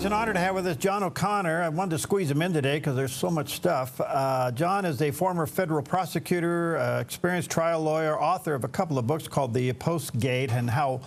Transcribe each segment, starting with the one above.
Always an honor to have with us John O'Connor. I wanted to squeeze him in today because there's so much stuff. John is a former federal prosecutor, experienced trial lawyer, author of a couple of books called the Postgate and how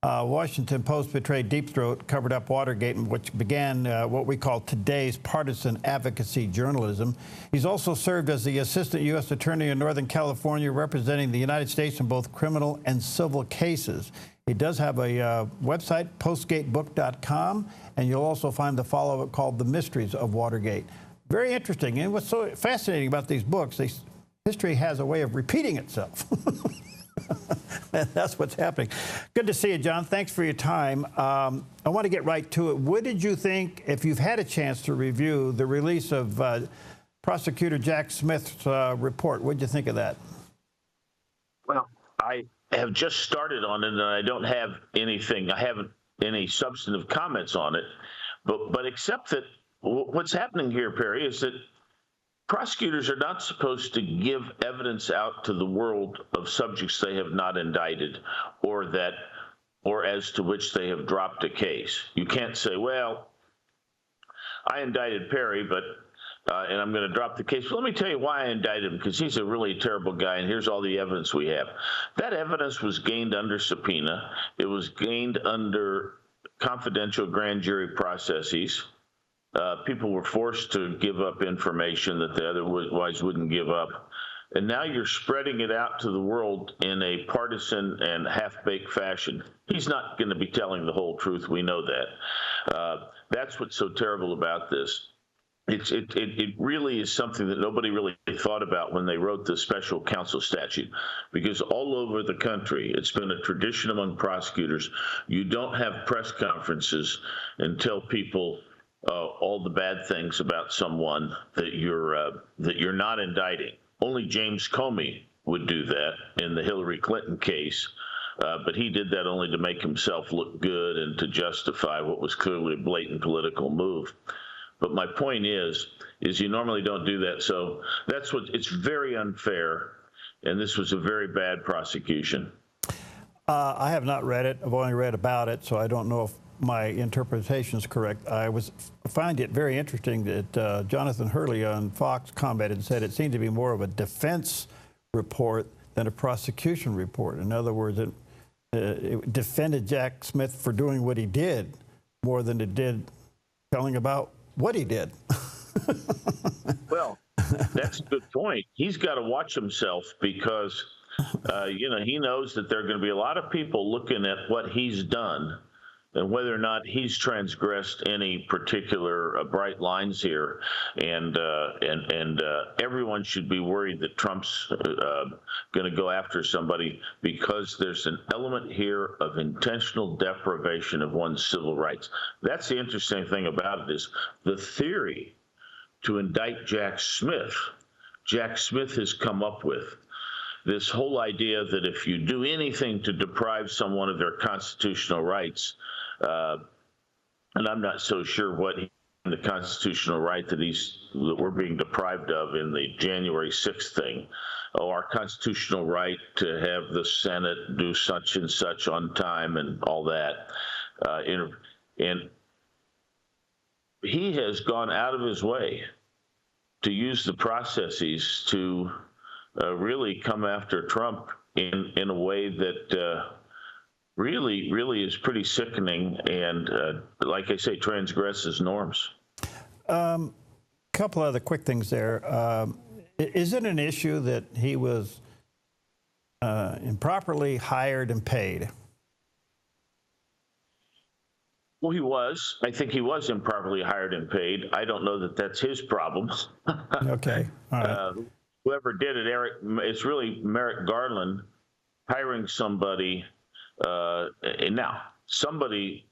Washington Post betrayed Deep Throat, covered up Watergate, which began what we call today's partisan advocacy journalism. He's also served as the assistant U.S. attorney in Northern California, representing the United States in both criminal and civil cases. He does have a website, postgatebook.com, and you'll also find the follow-up called The Mysteries of Watergate. Very interesting. And what's so fascinating about these books, history has a way of repeating itself. That's what's happening. Good to see you, John. Thanks for your time. I want to get right to it. What did you think, if you've had a chance to review the release of Prosecutor Jack Smith's report? What did you think of that? Well, I have just started on it, and I don't have anything. I haven't any substantive comments on it, but except that what's happening here, Perry, is that prosecutors are not supposed to give evidence out to the world of subjects they have not indicted, or as to which they have dropped a case. You can't say, well, I indicted Perry, but and I'm going to drop the case. But let me tell you why I indicted him, because he's a really terrible guy, and here's all the evidence we have. That evidence was gained under subpoena. It was gained under confidential grand jury processes. People were forced to give up information that they otherwise wouldn't give up. And now you're spreading it out to the world in a partisan and half-baked fashion. He's not going to be telling the whole truth. We know that. That's what's so terrible about this. It really is something that nobody really thought about when they wrote the special counsel statute, because all over the country, it's been a tradition among prosecutors. You don't have press conferences and tell people all the bad things about someone that you're not indicting. Only James Comey would do that in the Hillary Clinton case, but he did that only to make himself look good and to justify what was clearly a blatant political move. But my point is you normally don't do that. So it's very unfair, and this was a very bad prosecution. I have not read it. I've only read about it, so I don't know if my interpretation is correct. I find it very interesting that Jonathan Hurley on Fox commented and said it seemed to be more of a defense report than a prosecution report. In other words, it defended Jack Smith for doing what he did more than it did telling about what he did. Well, that's a good point. He's got to watch himself because, he knows that there are going to be a lot of people looking at what he's done and whether or not he's transgressed any particular bright lines here, and everyone should be worried that Trump's going to go after somebody, because there's an element here of intentional deprivation of one's civil rights. That's the interesting thing about it, is the theory to indict Jack Smith has come up with. This whole idea that if you do anything to deprive someone of their constitutional rights, and I'm not so sure what the constitutional right that we're being deprived of in the January 6th thing. Our constitutional right to have the Senate do such and such on time and all that. And he has gone out of his way to use the processes to really come after Trump in a way that really is pretty sickening and, like I say, transgresses norms. Couple other quick things there. Is it an issue that he was improperly hired and paid? Well, he was. I think he was improperly hired and paid. I don't know that that's his problem. Okay. All right. Whoever did it, it's really Merrick Garland hiring somebody. And now somebody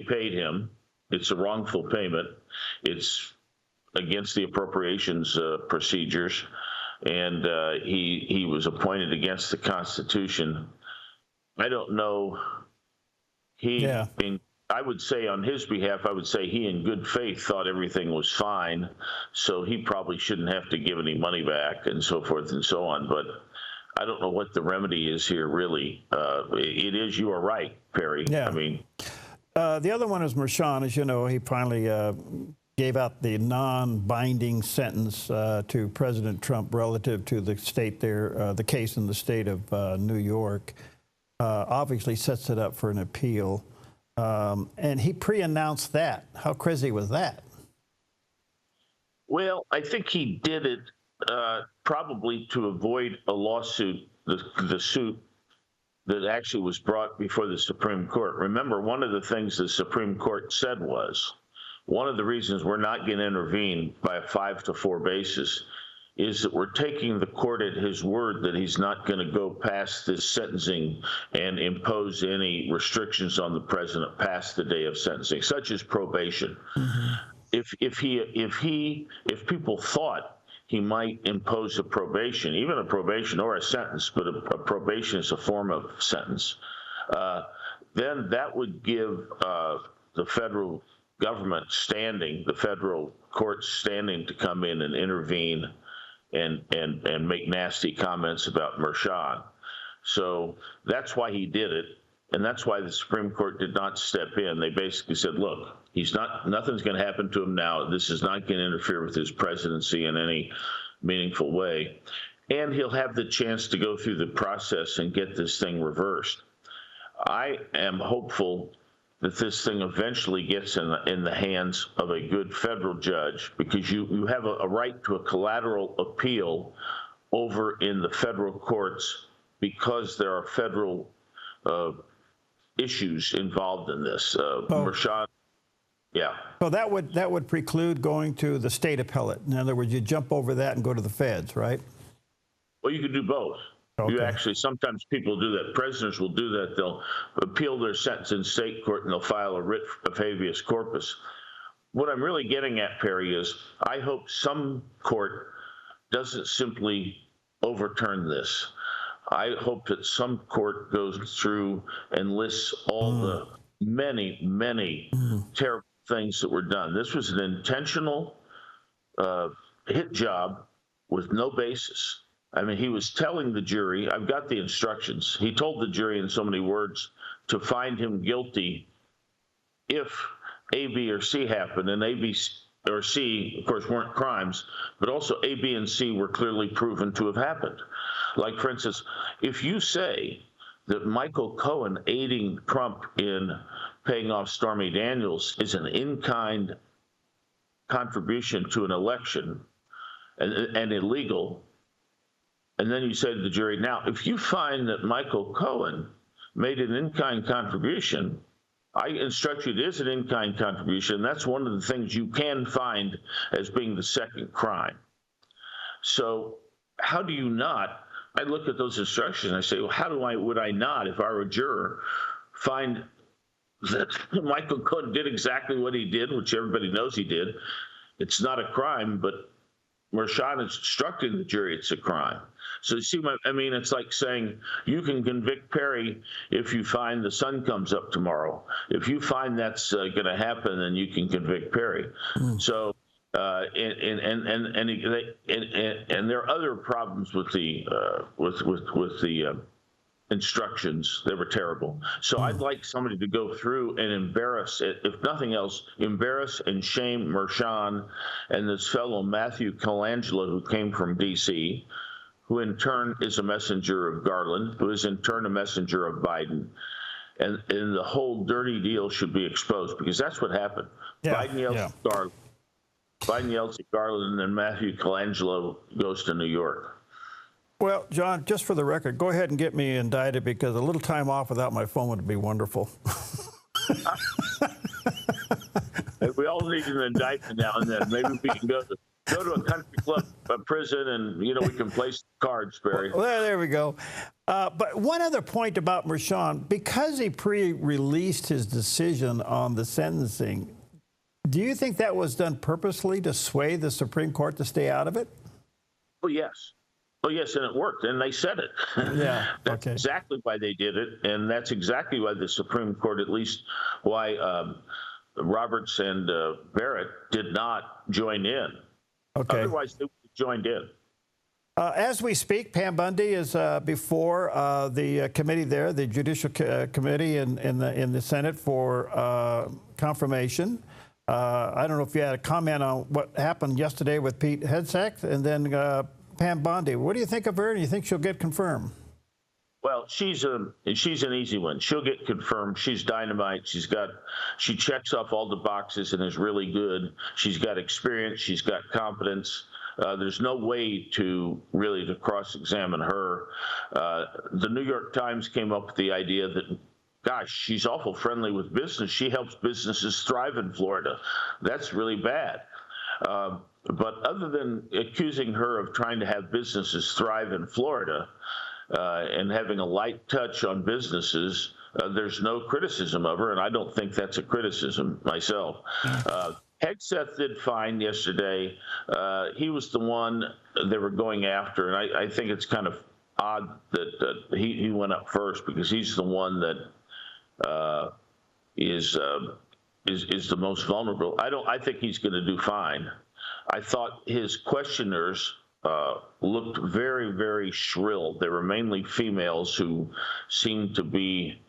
paid him. It's a wrongful payment. It's against the appropriations procedures, and he was appointed against the Constitution. I don't know. I would say on his behalf, I would say he in good faith thought everything was fine, so he probably shouldn't have to give any money back and so forth and so on. But I don't know what the remedy is here, really. It is, you are right, Perry. Yeah. I mean, The other one is Mershon. As you know, he finally gave out the non-binding sentence to President Trump relative to the state there, the case in the state of New York. Obviously sets it up for an appeal. And he pre-announced that. How crazy was that? Well, I think he did it probably to avoid a lawsuit, the suit that actually was brought before the Supreme Court. Remember, one of the things the Supreme Court said was, one of the reasons we're not going to intervene by a 5-4 basis is that we're taking the court at his word that he's not going to go past this sentencing and impose any restrictions on the president past the day of sentencing, such as probation. Mm-hmm. If people thought he might impose a probation, even a probation or a sentence, but a probation is a form of sentence, then that would give the federal government standing, the federal courts standing to come in and intervene and make nasty comments about Mershon. So that's why he did it, and that's why the Supreme Court did not step in. They basically said, look, nothing's going to happen to him now. This is not going to interfere with his presidency in any meaningful way. And he'll have the chance to go through the process and get this thing reversed. I am hopeful that this thing eventually gets in the hands of a good federal judge, because you have a right to a collateral appeal over in the federal courts because there are federal issues involved in this. Mershon, yeah. So that would preclude going to the state appellate. In other words, you jump over that and go to the feds, right? Well, you could do both. Okay. You actually, sometimes people do that. Presidents will do that. They'll appeal their sentence in state court and they'll file a writ of habeas corpus. What I'm really getting at, Perry, is I hope some court doesn't simply overturn this. I hope that some court goes through and lists all the many, many terrible things that were done. This was an intentional hit job with no basis. I mean, he was telling the jury, I've got the instructions. He told the jury in so many words to find him guilty if A, B, or C happened. And A, B, or C, of course, weren't crimes, but also A, B, and C were clearly proven to have happened. Like, for instance, if you say that Michael Cohen aiding Trump in paying off Stormy Daniels is an in-kind contribution to an election and illegal, and then you say to the jury, now, if you find that Michael Cohen made an in-kind contribution, I instruct you it is an in-kind contribution. That's one of the things you can find as being the second crime. So how do you not? I look at those instructions and I say, well, would I not, if I were a juror, find that Michael Cohen did exactly what he did, which everybody knows he did. It's not a crime, but Mershon is instructing the jury it's a crime. So you see, I mean, it's like saying you can convict Perry if you find the sun comes up tomorrow. If you find that's going to happen, then you can convict Perry. So, and there are other problems with the instructions. They were terrible. So I'd like somebody to go through and embarrass, if nothing else, embarrass and shame Mershon and this fellow Matthew Colangelo, who came from D.C., who in turn is a messenger of Garland, who is in turn a messenger of Biden. And the whole dirty deal should be exposed, because that's what happened. Biden yells at Garland. Biden yells at Garland, and then Matthew Colangelo goes to New York. Well, John, just for the record, go ahead and get me indicted, because a little time off without my phone would be wonderful. We all need an indictment now and then. Maybe we can go to a country club, a prison, and, we can place cards, Barry. Well, there we go. But one other point about Mershon, because he pre-released his decision on the sentencing, do you think that was done purposely to sway the Supreme Court to stay out of it? Oh, yes. Oh, yes, and it worked, and they said it. Yeah, That's exactly why they did it, and that's exactly why the Supreme Court, at least why Roberts and Barrett did not join in. Okay. Otherwise, they would have joined in. As we speak, Pam Bundy is before the committee there, the Judicial Committee in the Senate for confirmation. I don't know if you had a comment on what happened yesterday with Pete Hegseth and then Pam Bundy. What do you think of her? Do you think she'll get confirmed? Well, she's an easy one. She'll get confirmed. She's dynamite. She checks off all the boxes and is really good. She's got experience. She's got competence. There's no way to cross-examine her. The New York Times came up with the idea that, gosh, she's awful friendly with business. She helps businesses thrive in Florida. That's really bad. But other than accusing her of trying to have businesses thrive in Florida and having a light touch on businesses, there's no criticism of her, and I don't think that's a criticism myself. Hegseth did fine yesterday. He was the one they were going after, and I think it's kind of odd that he went up first because he's the one that is the most vulnerable. I think he's going to do fine. I thought his questioners looked very, very shrill. They were mainly females who seemed to be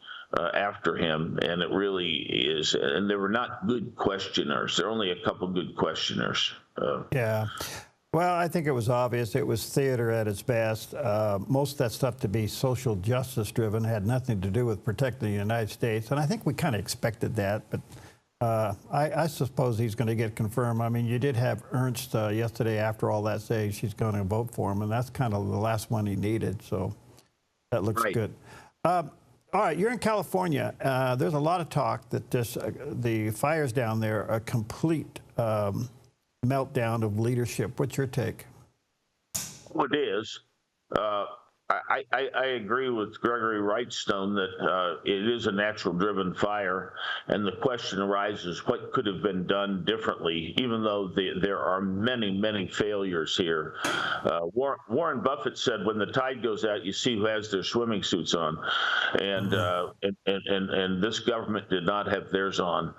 after him, and it really is. And they were not good questioners. There are only a couple good questioners. Yeah. Well, I think it was obvious. It was theater at its best. Most of that stuff to be social justice driven had nothing to do with protecting the United States. And I think we kind of expected that. But I suppose he's going to get confirmed. I mean, you did have Ernst yesterday after all that saying she's going to vote for him. And that's kind of the last one he needed. So that looks good. All right, you're in California. There's a lot of talk that the fires down there are a complete meltdown of leadership. What's your take? Well, it is. I agree with Gregory Wrightstone that it is a natural-driven fire, and the question arises, what could have been done differently, even though there are many, many failures here. Warren Buffett said, when the tide goes out, you see who has their swimming suits on, and this government did not have theirs on,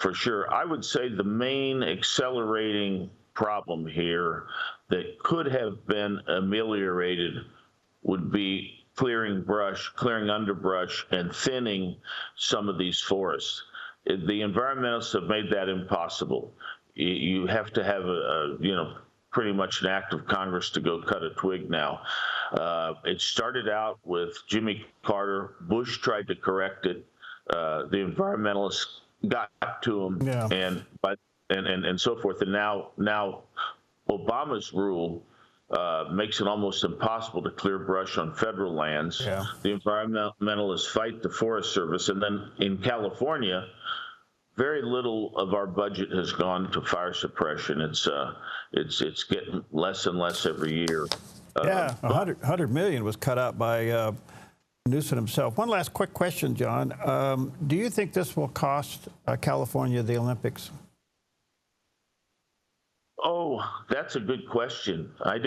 for sure. I would say the main accelerating problem here that could have been ameliorated would be clearing underbrush, and thinning some of these forests. The environmentalists have made that impossible. You have to have pretty much an act of Congress to go cut a twig now. It started out with Jimmy Carter. Bush tried to correct it. The environmentalists got to him, and so forth. And now Obama's rule makes it almost impossible to clear brush on federal lands. The environmentalists fight the Forest Service, and then in California, very little of our budget has gone to fire suppression. It's getting less and less every year. $100 million was cut out by Newsom himself. One last quick question, John. Do you think this will cost California the Olympics? Oh, that's a good question. I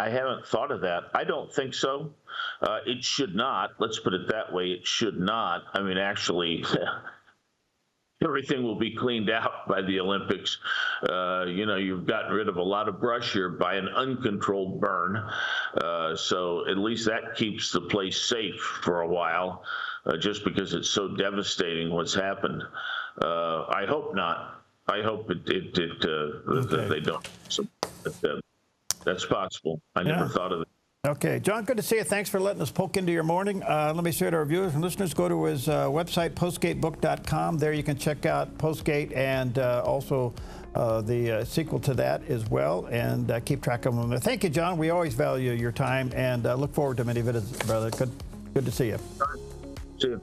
haven't thought of that. I don't think so. It should not. Let's put it that way. It should not. I mean, actually, everything will be cleaned out by the Olympics. You've gotten rid of a lot of brush here by an uncontrolled burn. So at least that keeps the place safe for a while, just because it's so devastating what's happened. I hope not. I hope that they don't. So that's possible. I never thought of it. Okay, John, good to see you. Thanks for letting us poke into your morning. Let me say to our viewers and listeners, go to his website, postgatebook.com. There you can check out Postgate and also the sequel to that as well, and keep track of them. Thank you, John. We always value your time and look forward to many visits, brother. Good to see you. See you.